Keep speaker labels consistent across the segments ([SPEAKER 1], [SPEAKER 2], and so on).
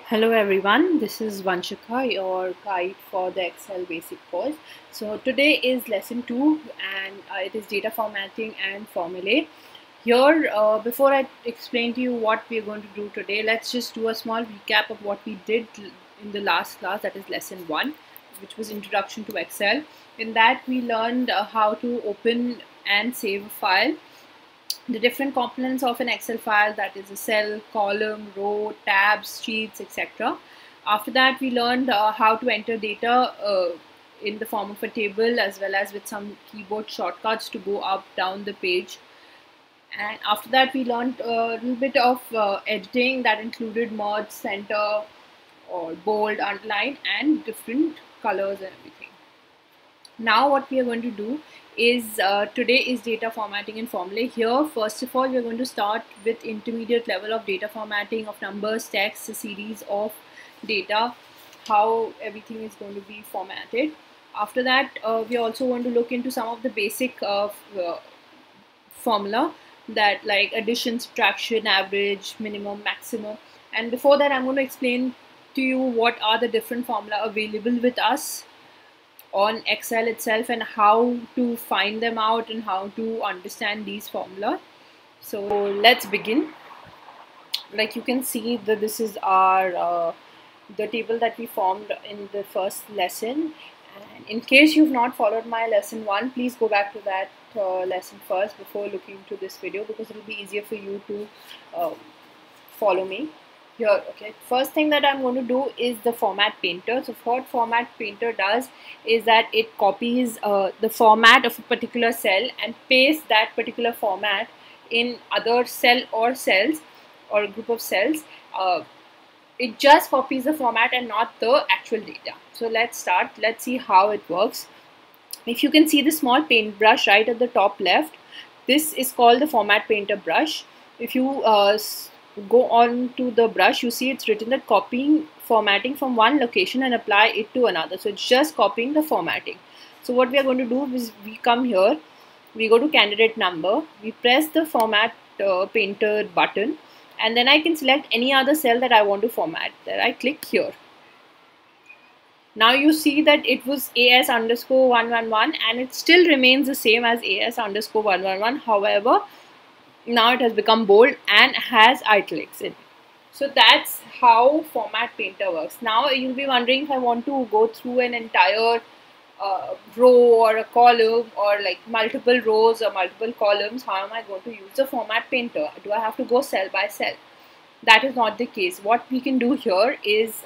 [SPEAKER 1] Hello everyone, this is Vanshika, your guide for the Excel basic course. So today is lesson 2 and it is data formatting and formulae. Here, before I explain to you what we are going to do today, let's just do a small recap of what we did in the last class, that is lesson 1, which was Introduction to Excel. In that we learned how to open and save a file, the different components of an Excel file, that is a cell, column, row, tabs, sheets, etc. After that, we learned how to enter data in the form of a table, as well as with some keyboard shortcuts to go up, down the page. And after that, we learned a little bit of editing that included merge, center, or bold, underline, and different colors and everything. Now what we are going to do is today is data formatting and formulae. Here, first of all, we are going to start with intermediate level of data formatting of numbers, text, a series of data, how everything is going to be formatted. After that, we are also going to look into some of the basic formula, that like addition, subtraction, average, minimum, maximum. And before that, I'm going to explain to you what are the different formula available with us on Excel itself and how to find them out and how to understand these formula. So let's begin. Like you can see that this is our the table that we formed in the first lesson, and in case you've not followed my lesson 1, please go back to that lesson first before looking to this video, because it will be easier for you to follow me here. Okay, first thing that I'm going to do is the format painter. So what format painter does is that it copies the format of a particular cell and pastes that particular format in other cell or cells or a group of cells. It just copies the format and not the actual data. So let's start. Let's see how it works. If you can see the small paintbrush right at the top left, this is called the format painter brush. If you go on to the brush, you see it's written that copying formatting from one location and apply it to another. So it's just copying the formatting. So what we are going to do is we come here, we go to candidate number, we press the format painter button, and then I can select any other cell that I want to format. Then I click here. Now you see that it was AS underscore 111 and it still remains the same as AS underscore 111. However, now it has become bold and has italics in it. So that's how format painter works. Now you'll be wondering, if I want to go through an entire row or a column, or like multiple rows or multiple columns, how am I going to use the format painter? Do I have to go cell by cell? That is not the case. What we can do here is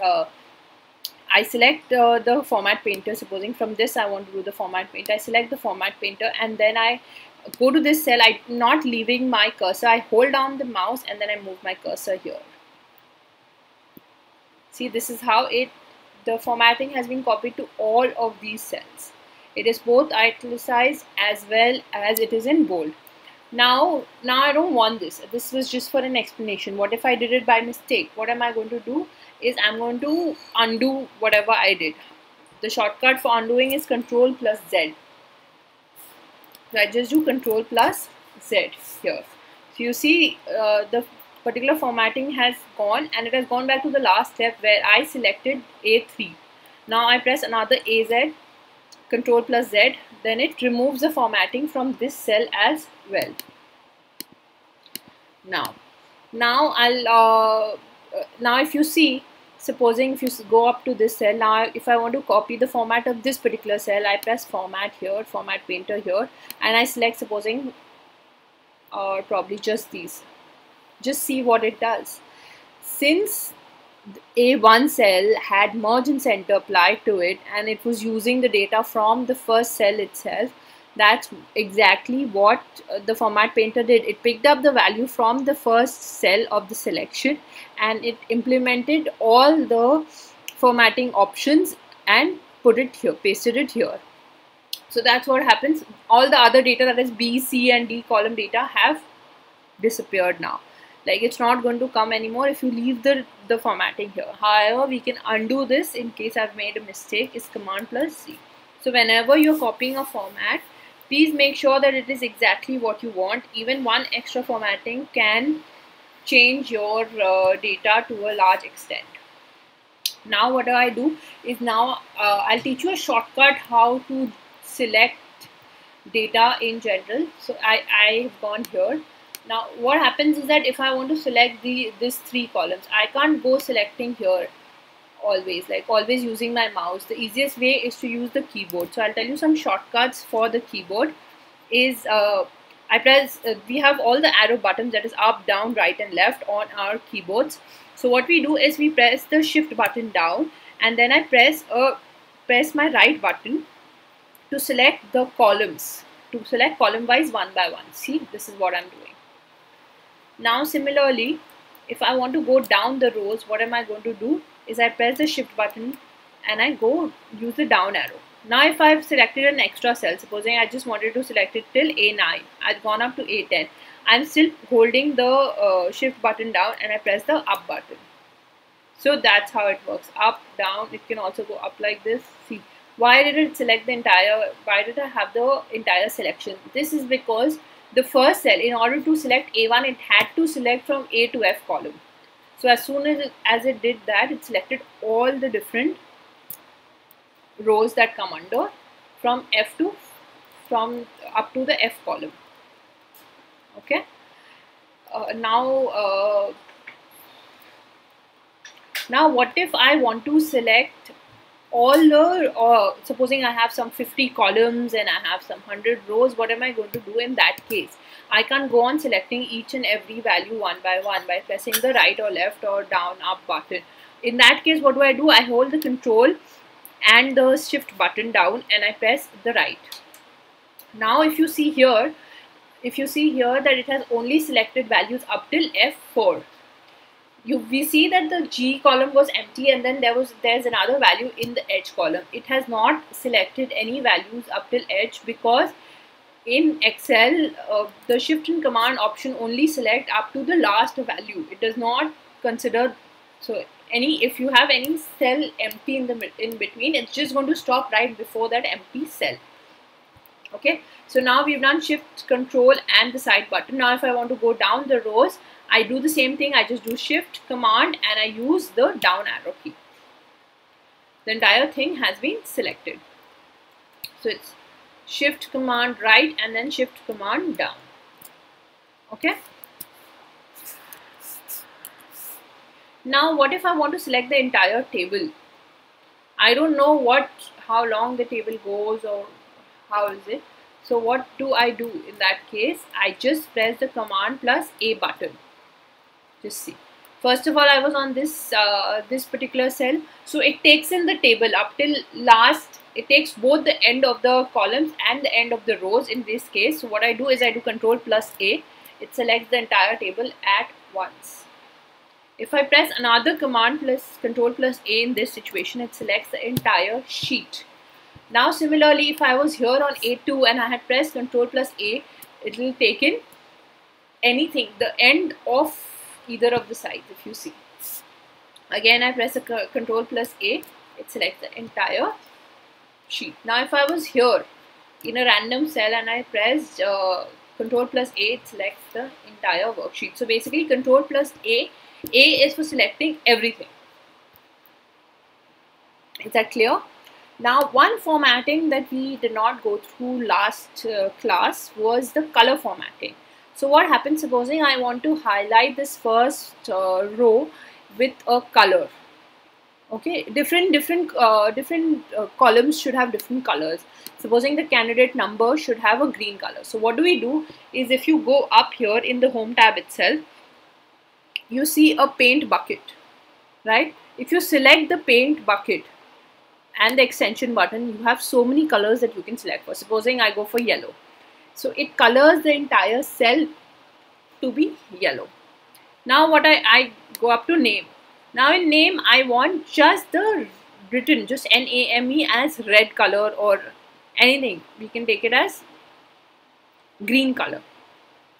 [SPEAKER 1] I select the format painter. Supposing from this I want to do the format painter, I select the format painter and then I go to this cell. I'm not leaving my cursor. I hold down the mouse and then I move my cursor here. See, this is how the formatting has been copied to all of these cells. It is both italicized as well as it is in bold. Now I don't want this. This was just for an explanation. What if I did it by mistake? What am I going to do is I'm going to undo whatever I did. The shortcut for undoing is Control plus Z. So I just do Control plus Z here. So you see the particular formatting has gone and it has gone back to the last step where I selected A3. Now I press another AZ, Control plus Z, then it removes the formatting from this cell as well. Now I'll now if you see, supposing if you go up to this cell, now if I want to copy the format of this particular cell, I press format here, format painter here, and I select, supposing probably just these. Just see what it does. Since A1 cell had merge and center applied to it and it was using the data from the first cell itself, that's exactly what the format painter did. It picked up the value from the first cell of the selection and it implemented all the formatting options and put it here, pasted it here. So that's what happens. All the other data, that is B, C and D column data, have disappeared now. Like it's not going to come anymore if you leave the formatting here. However, we can undo this in case I've made a mistake. Is Command plus C. So whenever you're copying a format, please make sure that it is exactly what you want. Even one extra formatting can change your data to a large extent. Now what do I do is, now I'll teach you a shortcut how to select data in general. So I've gone here. Now what happens is that if I want to select these three columns, I can't go selecting here always, like always using my mouse. The easiest way is to use the keyboard. So I'll tell you some shortcuts for the keyboard. Is I press we have all the arrow buttons, that is up, down, right and left on our keyboards. So what we do is we press the shift button down, and then I press my right button to select the columns, to select column wise one by one. See, this is what I'm doing. Now similarly, if I want to go down the rows, what am I going to do is I press the shift button and I go use the down arrow. Now if I've selected an extra cell, supposing I just wanted to select it till A9, I've gone up to A10, I'm still holding the shift button down and I press the up button. So that's how it works, up, down. It can also go up like this. See, why did it select the entire, why did I have the entire selection? This is because the first cell, in order to select A1, it had to select from A to F column. So as soon as it did that, it selected all the different rows that come under from up to the F column. Okay. Now what if I want to select all the, supposing I have some 50 columns and I have some 100 rows, what am I going to do in that case? I can't go on selecting each and every value one by one by pressing the right or left or down, up button. In that case, what do? I hold the control and the shift button down and I press the right. Now if you see here that it has only selected values up till F4. We see that the G column was empty, and then there's another value in the H column. It has not selected any values up till H, because in Excel the shift and command option only select up to the last value. It does not consider, so if you have any cell empty in between, it's just going to stop right before that empty cell. Okay, so now we've done shift, control and the side button. Now if I want to go down the rows, I do the same thing. I just do shift, command and I use the down arrow key. The entire thing has been selected. So it's shift, command right and then shift, command down. Okay. Now what if I want to select the entire table? I don't know how long the table goes or how is it. So what do? In that case, I just press the command plus A button. Just see. First of all, I was on this particular cell, so it takes in the table up till last. It takes both the end of the columns and the end of the rows in this case. So what I do is I do control plus A. It selects the entire table at once. If I press another command plus control plus A in this situation, it selects the entire sheet. Now similarly, if I was here on A2 and I had pressed control plus A, it will take in anything, the end of either of the sides. If you see, again I press a control plus A, it selects the entire sheet. Now if I was here in a random cell and I pressed control plus A, it selects the entire worksheet. So basically control plus A is for selecting everything. Is that clear? Now one formatting that we did not go through last class was the color formatting. So what happens, supposing I want to highlight this first row with a color. Okay, different columns should have different colors. Supposing the candidate number should have a green color. So what do? Is if you go up here in the home tab itself, you see a paint bucket, right? If you select the paint bucket and the extension button, you have so many colors that you can select for. Supposing I go for yellow. So it colors the entire cell to be yellow. Now what I go up to name. Now in name, I want just the written, just NAME as red color or anything. We can take it as green color.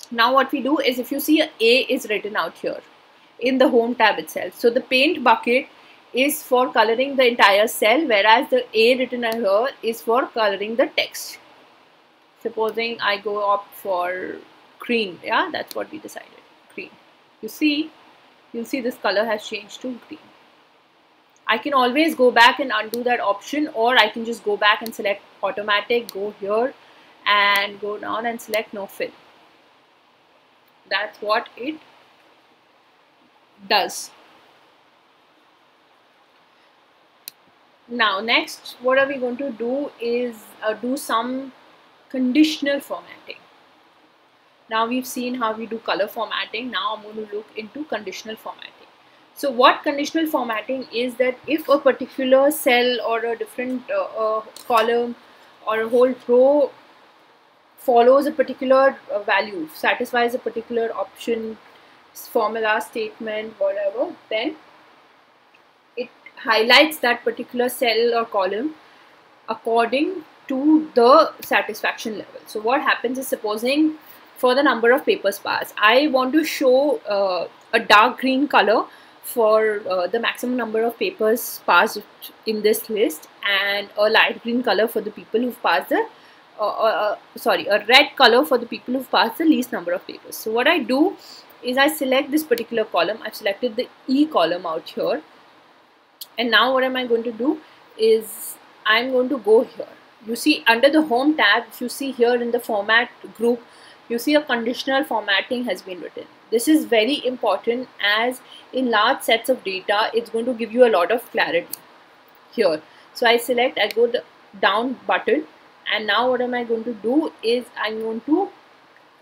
[SPEAKER 1] Now what we do is, if you see A is written out here in the home tab itself. So the paint bucket is for coloring the entire cell, whereas the A written here is for coloring the text. Supposing I go up for green, yeah, that's what we decided, green. You'll see this color has changed to green. I can always go back and undo that option, or I can just go back and select automatic, go here and go down and select no fill. That's what it does. Now next, what are we going to do is do some conditional formatting. Now we've seen how we do color formatting. Now I'm going to look into conditional formatting. So what conditional formatting is that if a particular cell or a different column or a whole row follows a particular value, satisfies a particular option, formula, statement, whatever, then it highlights that particular cell or column according to the satisfaction level. So what happens is, supposing for the number of papers passed, I want to show a dark green color for the maximum number of papers passed in this list, and a light green color for the people who've passed the a red color for the people who've passed the least number of papers. So what I do is I select this particular column. I've selected the E column out here, and now what am I going to do is I'm going to go here. You see under the home tab, if you see here in the format group, you see a conditional formatting has been written. This is very important, as in large sets of data it's going to give you a lot of clarity here. So I select, I go the down button, and now what am I going to do is I'm going to,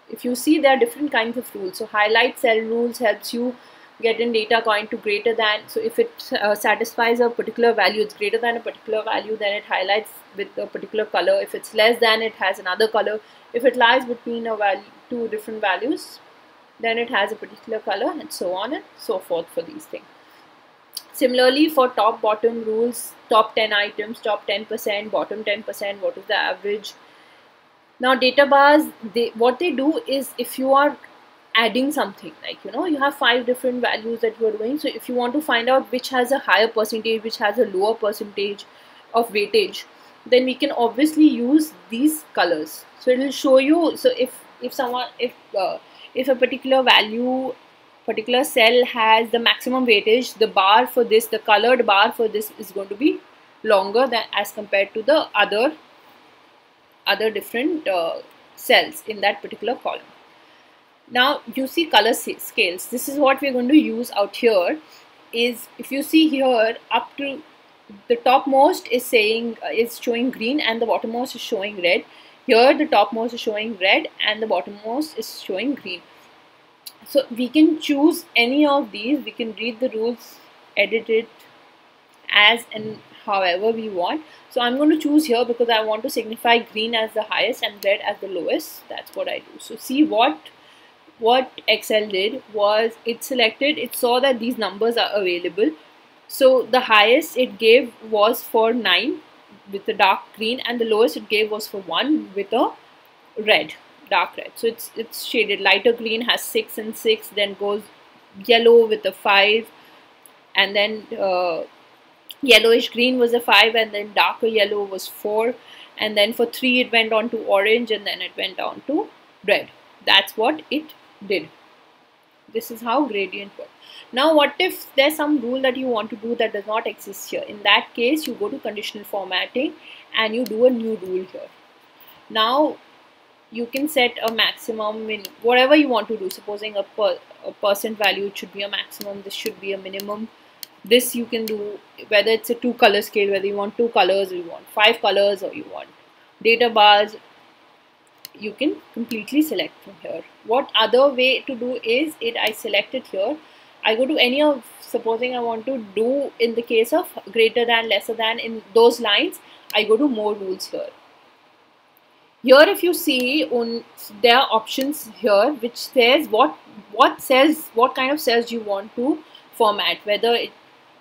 [SPEAKER 1] if you see, there are different kinds of rules. So highlight cell rules helps you get in data according to greater than. So if it satisfies a particular value, it's greater than a particular value, then it highlights with a particular color. If it's less than, it has another color. If it lies between a value, two different values, then it has a particular color, and so on and so forth for these things. Similarly, for top bottom rules, top 10 items, top 10%, bottom 10%, what is the average? Now data bars, what they do is, if you are adding something, like you have 5 different values that you are doing, so if you want to find out which has a higher percentage, which has a lower percentage of weightage, then we can obviously use these colors. So it will show you. So if a particular value, particular cell has the maximum weightage, the bar for this, the colored bar for this is going to be longer than as compared to the other different cells in that particular column. Now you see color scales. This is what we're going to use out here. Is, if you see here, up to the topmost is saying is showing green, and the bottommost is showing red. Here the topmost is showing red and the bottommost is showing green. So we can choose any of these. We can read the rules, edit it as and however we want. So I'm going to choose here because I want to signify green as the highest and red as the lowest. That's what I do. So see what Excel did was, it selected, it saw that these numbers are available. So the highest it gave was for 9 with the dark green, and the lowest it gave was for 1 with a red, dark red. So it's shaded. Lighter green has 6 and 6, then goes yellow with a 5, and then yellowish green was a 5, and then darker yellow was 4, and then for 3 it went on to orange, and then it went on to red. That's what it did. This is how gradient works. Now what if there's some rule that you want to do that does not exist here? In that case, you go to conditional formatting and you do a new rule here. Now you can set a maximum in whatever you want to do. Supposing a percent value, it should be a maximum, this should be a minimum. This you can do whether it's a 2 color scale, whether you want 2 colors or you want 5 colors or you want data bars. You can completely select from here. What other way to do is, I select it here. I go to any of, supposing I want to do in the case of greater than, lesser than, in those lines, I go to more rules here. Here if you see, there are options here which says what kind of cells you want to format, whether it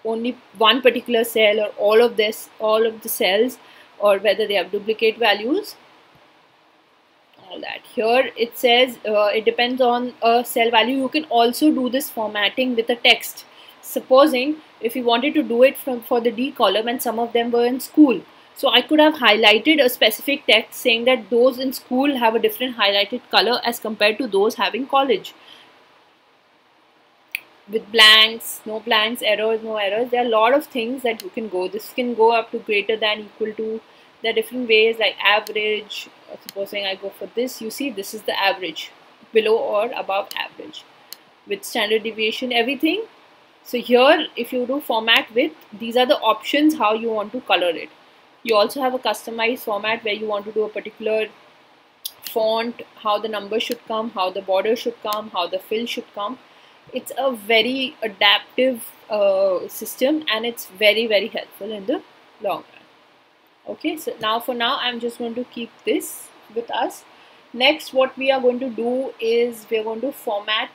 [SPEAKER 1] only one particular cell or all of the cells, or whether they have duplicate values. All that. Here it says it depends on a cell value. You can also do this formatting with a text. Supposing if you wanted to do it for the D column and some of them were in school, so I could have highlighted a specific text saying that those in school have a different highlighted color as compared to those having college. with blanks, no blanks, errors, no errors. There are a lot of things that you can go. This can go up to greater than, equal to. There are different ways like average. Supposing I go for this, you see this is the average, below or above average, with standard deviation, everything. So here, if you do format with, these are the options how you want to color it. You also have a customized format where you want to do a particular font, how the number should come, how the border should come, how the fill should come. It's a very adaptive system, and it's very, very helpful in the long run. Okay, so now for now I'm just going to keep this with us. Next, what we are going to do is we are going to format.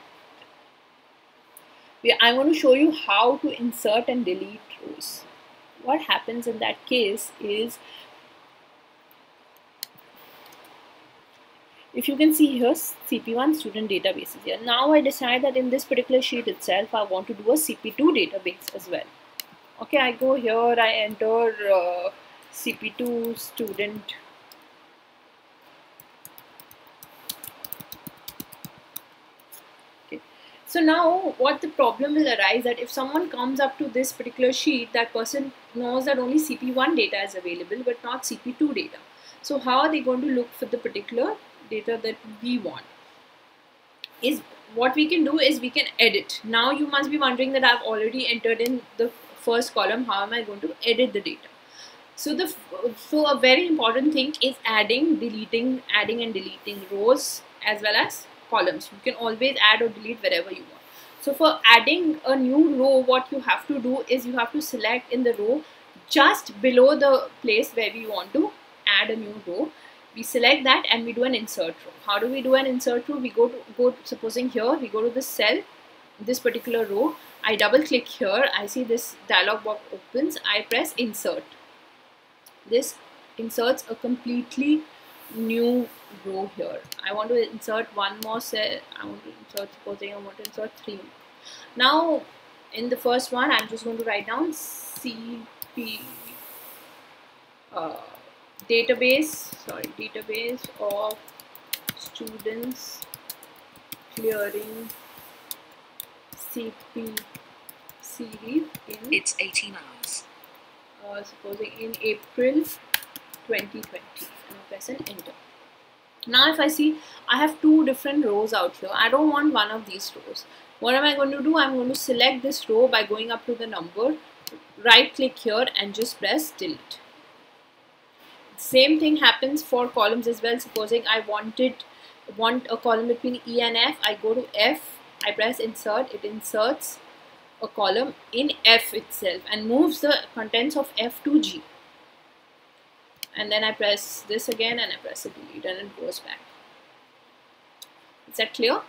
[SPEAKER 1] I'm going to show you how to insert and delete rows. What happens in that case is, if you can see here, CP1 student database is here. Now I decide that in this particular sheet itself, I want to do a CP2 database as well. Okay, I go here, I enter CP2 student. Okay, so now what the problem will arise that if someone comes up to this particular sheet, that person knows that only CP1 data is available, but not CP2 data. So how are they going to look for the particular data that we want? Is what we can do is we can edit. Now you must be wondering that I've already entered in the first column, how am I going to edit the data? So a very important thing is adding and deleting rows as well as columns. You can always add or delete wherever you want. So for adding a new row, what you have to do is you have to select in the row just below the place where we want to add a new row. We select that and we do an insert row. How do we do an insert row? We supposing here, we go to the cell, this particular row, I double click here, I see this dialog box opens, I press insert. This inserts a completely new row here. I want to insert one more cell, supposing I want to insert 3 more. Now in the first one, I'm just going to write down CP database of students clearing CP series in,
[SPEAKER 2] it's 18 hours.
[SPEAKER 1] Supposing in April 2020, and I press an enter. Now if I see I have 2 different rows out here, I don't want one of these rows. What am I going to do? I'm going to select this row by going up to the number, right click here and just press delete. Same thing happens for columns as well. Supposing I want a column between E and F, I go to F, I press insert, it inserts a column in F itself and moves the contents of F to G. And then I press this again and I press a delete and it goes back. Is that clear?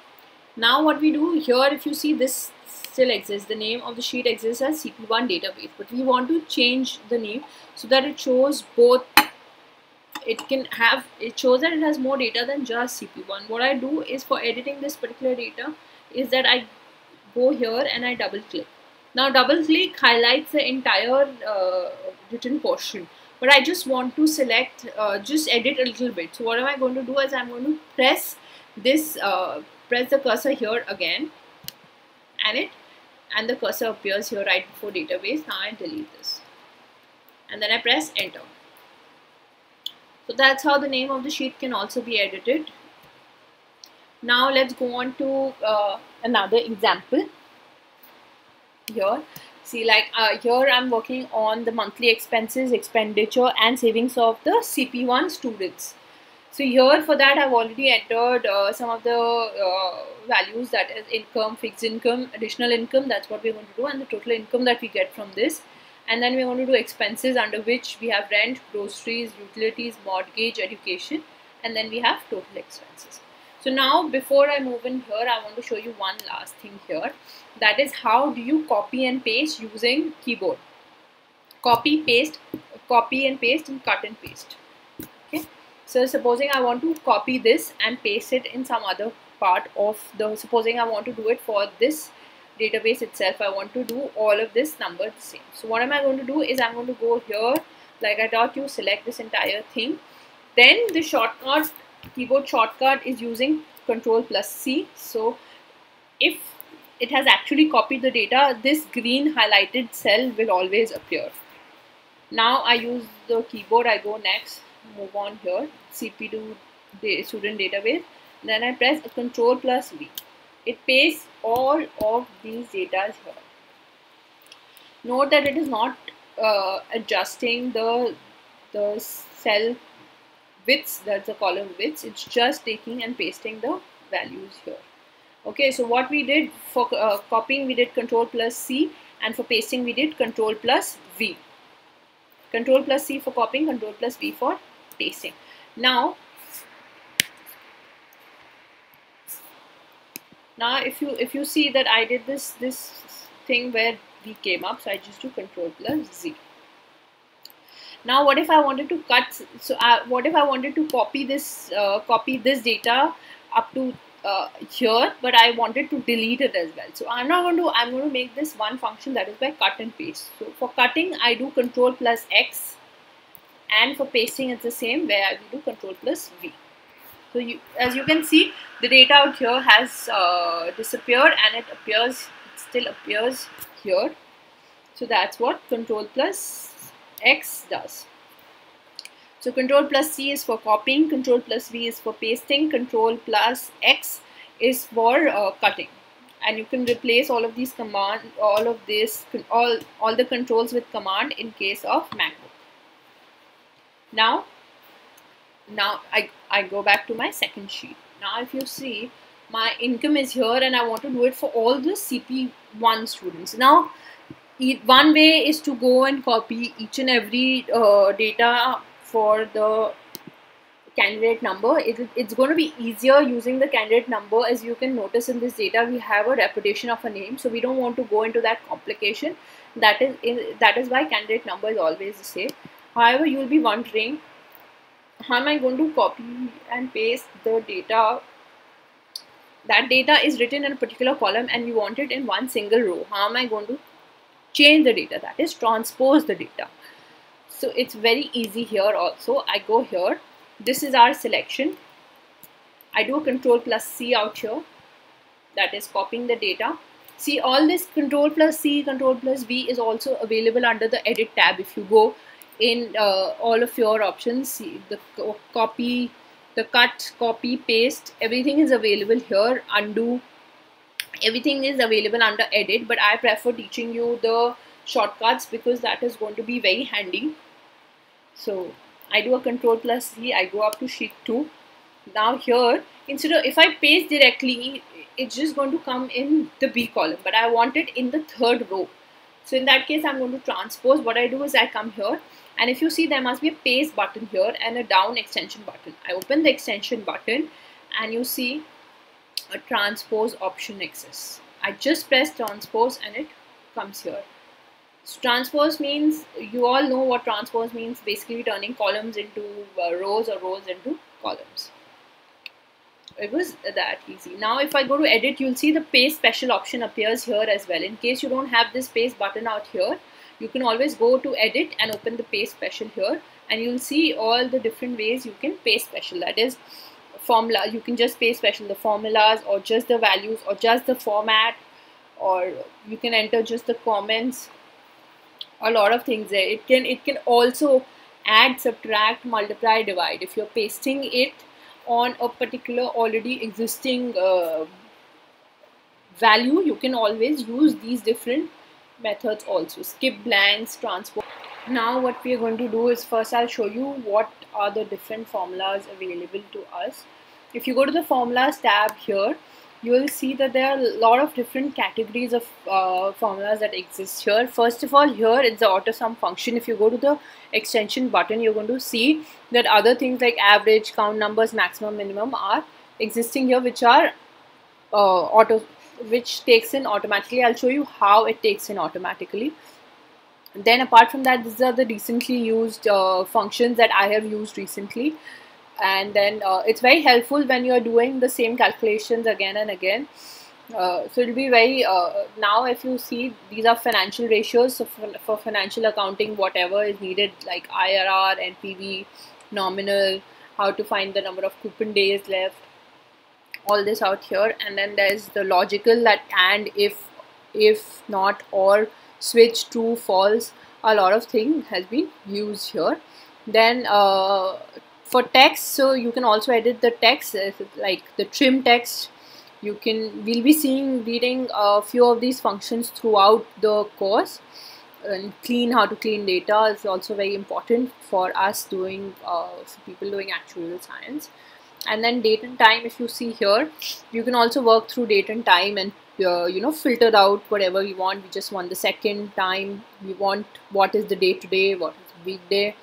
[SPEAKER 1] Now what we do here, if you see, this still exists. The name of the sheet exists as CP1 database, but we want to change the name so that it shows both. It shows that it has more data than just CP1. What I do is, for editing this particular data, is that I go here and I double click. Now double click highlights the entire written portion, but I just want to select, just edit a little bit. So what am I going to do is I'm going to press this, press the cursor here again, and the cursor appears here right before database. Now I delete this and then I press enter. So that's how the name of the sheet can also be edited. Now let's go on to another example. Here, see, like here I'm working on the monthly expenses, expenditure and savings of the CP1 students. So here for that I've already entered some of the values, that is income, fixed income, additional income, that's what we're going to do, and the total income that we get from this. And then we're going to do expenses, under which we have rent, groceries, utilities, mortgage, education, and then we have total expenses. So now before I move in here, I want to show you one last thing here. That is, how do you copy and paste using keyboard? Copy and paste and cut and paste. Okay. So supposing I want to copy this and paste it in some other part of the, supposing I want to do it for this database itself, I want to do all of this number the same. So what am I going to do is I'm going to go here, like I taught you, select this entire thing. Then the shortcut, keyboard shortcut is using Ctrl+C. So if it has actually copied the data, this green highlighted cell will always appear. Now I use the keyboard, I go next, move on here, CP2 student database, then I press Control plus V. It pastes all of these data here. Note that it is not adjusting the cell widths, that's the column widths, it's just taking and pasting the values here. Okay, so what we did for copying, we did Control plus C, and for pasting we did Control plus V. Control plus C for copying, Control plus V for pasting. Now if you see that I did this thing where V came up, so I just do Control plus Z. Now what if I wanted to cut, so what if I wanted to copy this data up to here, but I wanted to delete it as well. So I'm going to make this one function, that is by cut and paste. So for cutting I do Control plus X, and for pasting it's the same, where I will do Control plus V. So as you can see, the data out here has disappeared, and it still appears here. So that's what Control plus X does. So Control plus C is for copying, Control plus V is for pasting, Control plus X is for cutting. And you can replace all of these commands, all the controls with command in case of MacBook. Now I go back to my second sheet. Now if you see, my income is here, and I want to do it for all the CP1 students. Now one way is to go and copy each and every data for the candidate number. It's going to be easier using the candidate number. As you can notice in this data, we have a repetition of a name, so we don't want to go into that complication. That is why candidate number is always the same. However, you will be wondering, how am I going to copy and paste the data? That data is written in a particular column, and we want it in one single row. How am I going to change the data? That is transpose the data. So it's very easy here also. I go here, this is our selection. I do Control plus C out here, that is copying the data. See, all this Control plus C, Control plus V is also available under the Edit tab. If you go in all of your options, see the copy, the cut, copy, paste, everything is available here. Undo, everything is available under Edit, but I prefer teaching you the shortcuts because that is going to be very handy. So I do a Control plus C, I go up to sheet 2. Now here, instead of, if I paste directly, it's just going to come in the B column, but I want it in the third row. So in that case, I'm going to transpose. What I do is I come here, and if you see, there must be a paste button here and a down extension button. I open the extension button, and you see a transpose option exists. I just press transpose, and it comes here. So transpose means, you all know what transpose means, basically turning columns into rows or rows into columns. It was that easy. Now if I go to edit, you'll see the paste special option appears here as well. In case you don't have this paste button out here, you can always go to edit and open the paste special here, and you'll see all the different ways you can paste special. That is formula, you can just paste special the formulas, or just the values, or just the format, or you can enter just the comments. A lot of things there. It can also add, subtract, multiply, divide. If you're pasting it on a particular already existing value, you can always use these different methods also. Skip blanks, transpose. Now what we are going to do is, first I'll show you what are the different formulas available to us. If you go to the formulas tab here, you will see that there are a lot of different categories of formulas that exist here. First of all, here it's the auto sum function. If you go to the extension button, you're going to see that other things like average, count numbers, maximum, minimum are existing here, which are which takes in automatically. I'll show you how it takes in automatically. Then apart from that, these are the recently used functions that I have used recently. And then it's very helpful when you are doing the same calculations again and again. So it'll be very, now if you see, these are financial ratios. So for financial accounting, whatever is needed, like IRR, NPV, nominal, how to find the number of coupon days left, all this out here, and then there's the logical, that and, if not, or, switch, true, false. A lot of thing has been used here. Then for text, so you can also edit the text, like the trim text. We'll be reading a few of these functions throughout the course. And how to clean data is also very important for us doing, for people doing actuarial science. And then date and time, if you see here, you can also work through date and time and filter out whatever we want. We just want the second, time, we want what is the day today, what is the weekday.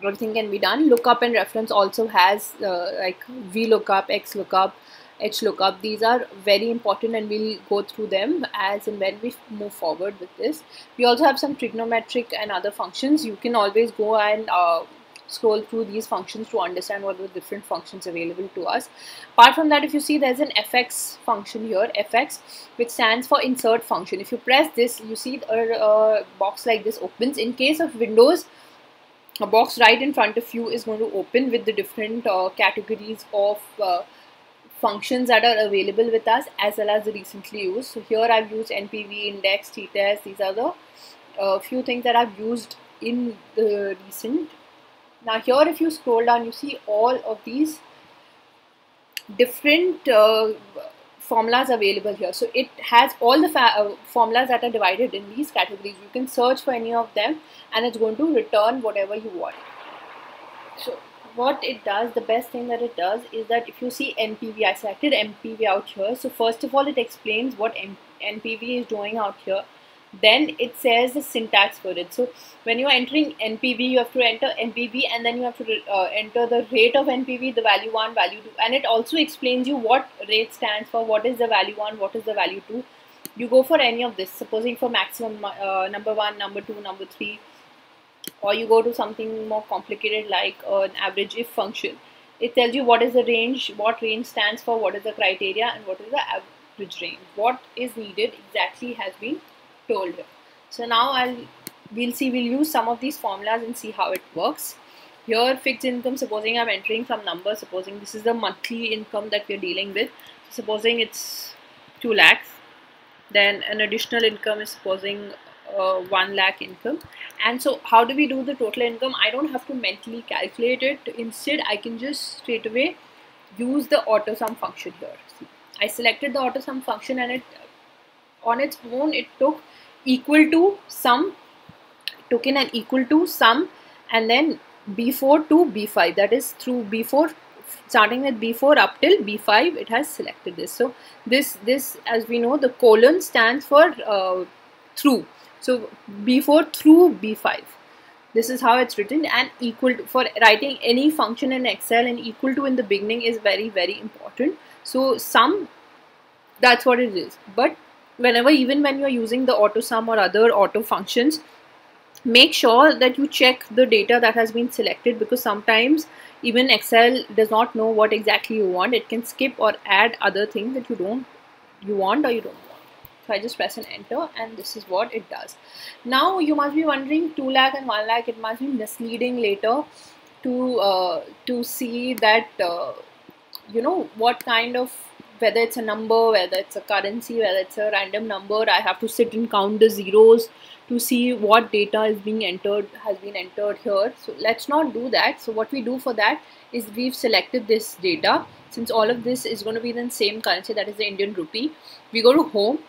[SPEAKER 1] Everything can be done. Lookup and reference also has like VLOOKUP, XLOOKUP, HLOOKUP. These are very important, and we'll go through them as and when we move forward with this. We also have some trigonometric and other functions. You can always go and scroll through these functions to understand what are the different functions available to us. Apart from that, if you see, there's an FX function here, FX, which stands for insert function. If you press this, you see a box like this opens. In case of Windows, a box right in front of you is going to open with the different categories of functions that are available with us, as well as the recently used. So here I've used NPV, index, t-test. These are the few things that I've used in the recent. Now here, if you scroll down, you see all of these different formulas available here. So it has all the formulas that are divided in these categories. You can search for any of them, and it's going to return whatever you want. So what it does, the best thing that it does is that if you see NPV, I selected NPV out here. So first of all, it explains what NPV is doing out here. Then it says the syntax for it. So when you are entering NPV, you have to enter NPV, and then you have to enter the rate of NPV, the value 1, value 2, and it also explains you what rate stands for, what is the value 1, what is the value 2. You go for any of this, supposing for maximum number 1, number 2, number 3, or you go to something more complicated like an average if function. It tells you what is the range, what range stands for, what is the criteria, and what is the average range. What is needed exactly has been told here. So now we'll use some of these formulas and see how it works. Here, fixed income, supposing I'm entering some number, supposing this is the monthly income that we're dealing with. Supposing it's 2 lakhs, then an additional income is supposing 1 lakh income. And so how do we do the total income? I don't have to mentally calculate it. Instead, I can just straight away use the AutoSum function here. See, I selected the AutoSum function, and it on its own it took equal to sum, took in an equal to sum, and then B4 to B5, that is through B4, starting with B4 up till B5, it has selected this. So this as we know, the colon stands for through. So B4 through B5, this is how it's written. And equal to, for writing any function in Excel, and equal to in the beginning is very, very important. So sum, that's what it is. But even when you are using the AutoSum or other auto functions, make sure that you check the data that has been selected, because sometimes even Excel does not know what exactly you want. It can skip or add other things that you want or you don't want. So I just press an enter, and this is what it does. Now you must be wondering, 2 lakh and 1 lakh, it must be misleading later to see that what kind of, whether it's a number, whether it's a currency, whether it's a random number. I have to sit and count the zeros to see what data has been entered here. So let's not do that. So what we do for that is, we've selected this data. Since all of this is going to be in the same currency, that is the Indian rupee, we go to home.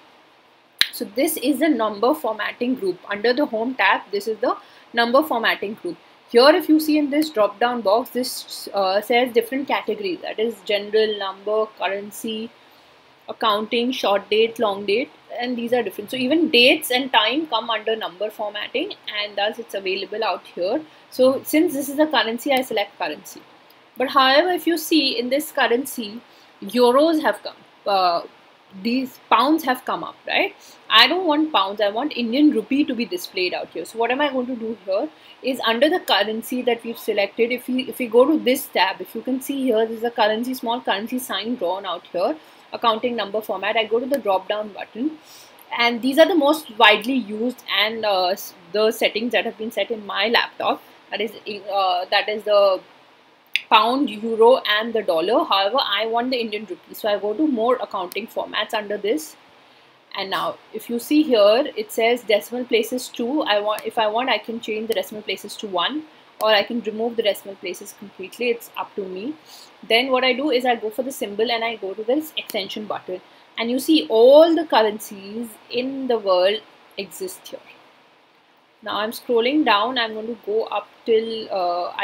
[SPEAKER 1] So this is the number formatting group. Under the home tab, this is the number formatting group. Here, if you see in this drop down box, this says different categories, that is general, number, currency, accounting, short date, long date, and these are different. So even dates and time come under number formatting, and thus it's available out here. So since this is a currency, I select currency. But however, if you see in this currency, euros have come, these pounds have come up, right? I don't want pounds, I want Indian rupee to be displayed out here. So what am I going to do here is, under the currency that we've selected, if we go to this tab, if you can see here, there's a currency, small currency sign drawn out here, accounting number format. I go to the drop down button, and these are the most widely used, and the settings that have been set in my laptop, that is the pound, euro and the dollar. However, I want the Indian rupee, so I go to more accounting formats under this. And now if you see here, it says decimal places 2. If I want I can change the decimal places to 1, or I can remove the decimal places completely. It's up to me. Then what I do is I go for the symbol and I go to this extension button, and you see all the currencies in the world exist here. Now I'm scrolling down. I'm going to go up till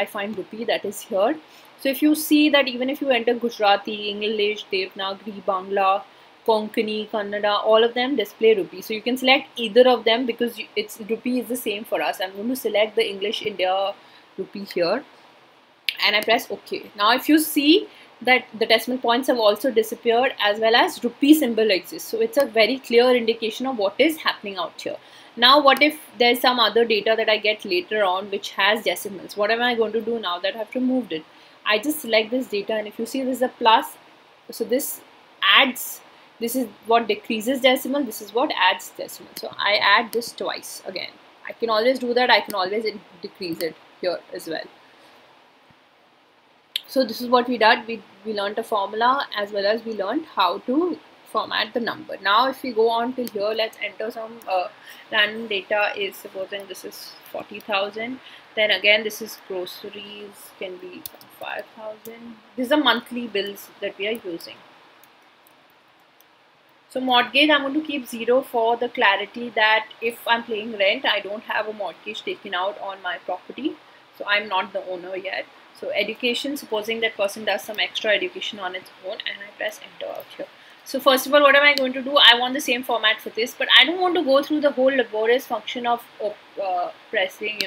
[SPEAKER 1] I find rupee, that is here. So if you see that even if you enter Gujarati, English, Devanagari, Bangla, Konkani, Kannada, all of them display rupee. So you can select either of them because it's rupee is the same for us. I'm going to select the English India rupee here, and I press OK. Now if you see that the decimal points have also disappeared, as well as rupee symbol exists. So it's a very clear indication of what is happening out here. Now what if there's some other data that I get later on which has decimals? What am I going to do now that I've removed it? I just select this data, and if you see there's a plus, so this adds, this is what decreases decimal, this is what adds decimal. So I add this twice again. I can always do that. I can always decrease it here as well. So this is what we did. We learned a formula, as well as we learned how to format the number. Now if we go on till here, let's enter some random data. Is supposing this is 40,000. Then again this is groceries, can be 5,000. These are monthly bills that we are using. So mortgage, I'm going to keep 0 for the clarity that if I'm paying rent, I don't have a mortgage taken out on my property. So I'm not the owner yet. So education, supposing that person does some extra education on its own, and I press enter out here. So first of all, what am I going to do? I want the same format for this, but I don't want to go through the whole laborious function of pressing,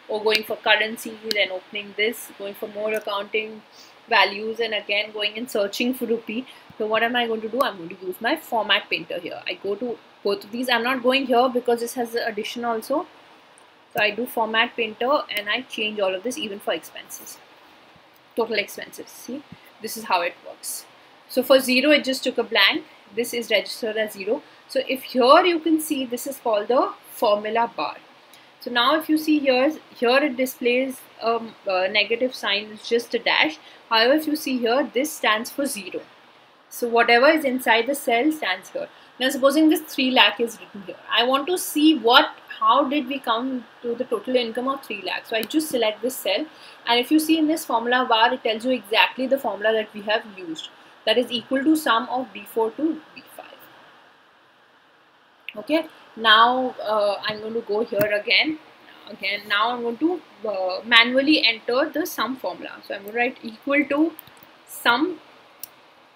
[SPEAKER 1] or going for currency, then opening this, going for more accounting values, and again going and searching for rupee. So what am I going to do? I'm going to use my format painter here. I go to both of these. I'm not going here because this has the addition also. So I do format painter and I change all of this, even for expenses, total expenses. See, this is how it works. So for 0, it just took a blank. This is registered as 0. So if here you can see, this is called the formula bar. So now if you see here it displays a negative sign, it's just a dash. However, if you see here, this stands for 0. So whatever is inside the cell stands here. Now supposing this 3 lakh is written here, I want to see how did we come to the total income of 3 lakh. So I just select this cell, and if you see in this formula bar, it tells you exactly the formula that we have used. That is equal to sum of B4 to B5. Okay, now I'm going to go here again. Now I'm going to manually enter the sum formula. So I'm going to write equal to sum,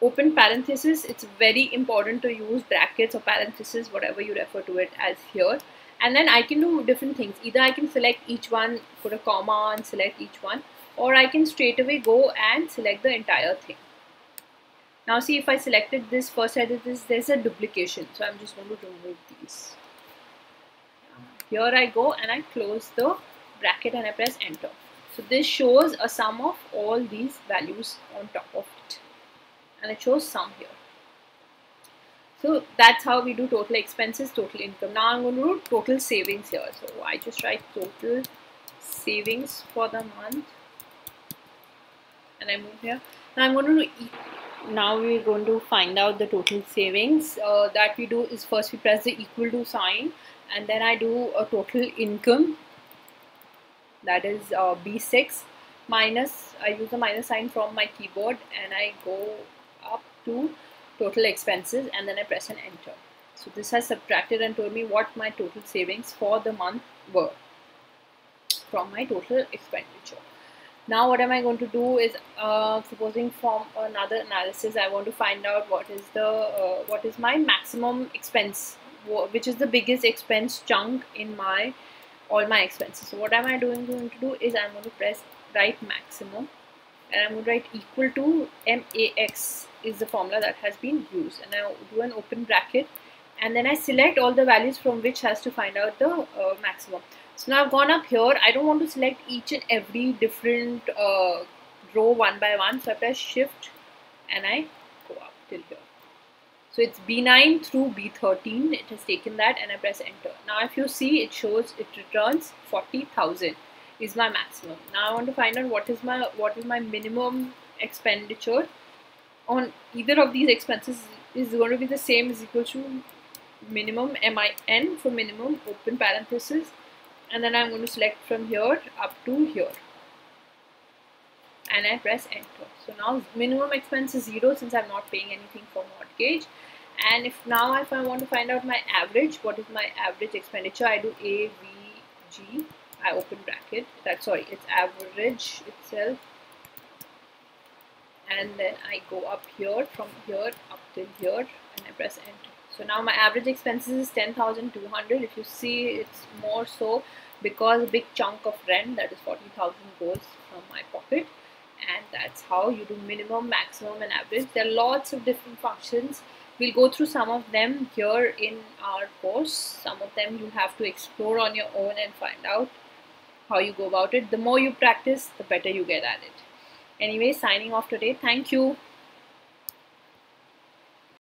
[SPEAKER 1] open parenthesis. It's very important to use brackets or parenthesis, whatever you refer to it as here. And then I can do different things. Either I can select each one, put a comma and select each one, or I can straight away go and select the entire thing. Now see, if I selected this, first I did this, there's a duplication. So I'm just going to remove these. Here I go and I close the bracket and I press enter. So this shows a sum of all these values on top of it. And it shows sum here. So that's how we do total expenses, total income. Now I'm going to do total savings here. So I just write total savings for the month. And I move here. Now I'm going to do now we're going to find out the total savings. That we do is first we press the equal to sign, and then I do a total income, that is B6 minus, I use the minus sign from my keyboard, and I go up to total expenses, and then I press an enter. So this has subtracted and told me what my total savings for the month were from my total expenditure. Now what am I going to do is, supposing from another analysis, I want to find out what is my maximum expense, which is the biggest expense chunk in all my expenses. So what am I going to do is I'm going to press write maximum, and I'm going to write equal to MAX is the formula that has been used, and I do an open bracket, and then I select all the values from which has to find out the maximum. So now I've gone up here. I don't want to select each and every different row one by one. So I press shift and I go up till here. So it's B9 through B13. It has taken that, and I press enter. Now if you see, it shows, it returns 40,000. is my maximum. Now I want to find out what is my minimum expenditure on either of these expenses is going to be the same, is equal to minimum min for minimum, open parenthesis, and then I'm going to select from here up to here and I press enter. So now minimum expense is 0 since I'm not paying anything for mortgage. And if I want to find out my average, what is my average expenditure, I do AVG, I open bracket, it's average itself, and then I go up here, from here up till here, and I press enter. So now my average expenses is 10,200. If you see, it's more so because a big chunk of rent, that is 40,000, goes from my pocket. And that's how you do minimum, maximum and average. There are lots of different functions. We'll go through some of them here in our course. Some of them you have to explore on your own and find out how you go about it. The more you practice, the better you get at it. Anyway, signing off today. Thank you.